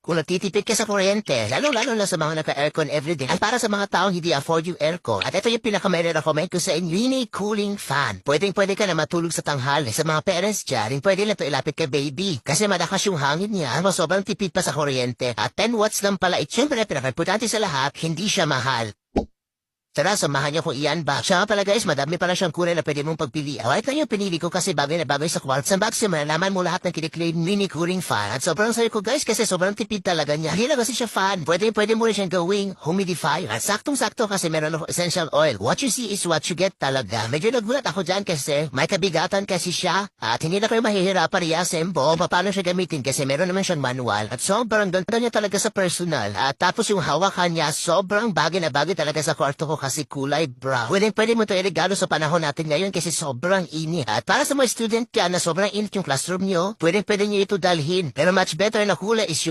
Kung nagtitipid ka sa kuryente, lalo-lalo na sa mga naka-aircon everyday, ay para sa mga taong hindi afford yung aircon. At ito yung pinaka-recommend ko sa inyo, mini cooling fan. Pwedeng-pwede ka na matulog sa tanghali. Sa mga parents dyan, pwede lang ito ilapit kay baby. Kasi malakas yung hangin niya, sobrang tipid pa sa kuryente. At 10 watts lang pala, siyempre, pinaka-importante sa lahat, hindi siya mahal. Tara, samahan niyo kung iyan ba. Siya nga pala guys, madami pala siyang kulay na pwede mong pagpili. White na yung pinili ko kasi bagay na bagay sa quartz. Ang box malalaman mo lahat ng kiniklaim mini cooling fan. At sobrang sayo ko guys kasi sobrang tipid talaga niya. Hindi lang kasi siya fan. Pwede mo rin siyang gawing humidifier. At saktong-sakto kasi meron ako essential oil. What you see is what you get talaga. Medyo nagulat ako dyan kasi may kabigatan kasi siya. At hindi na kayo mahihirapan riyasin po paano siya gamitin kasi meron naman siyang manual. At sobrang ganda niya talaga sa personal. At tapos yung hawakan niya sobrang bagay na bagay talaga sa kwarto ko kasi kulay brown. Pwede mo ito iregalo sa panahon natin ngayon kasi sobrang init. At para sa mga student ka na sobrang init yung classroom nyo, pwede nyo ito dalhin. Pero much better na kulay is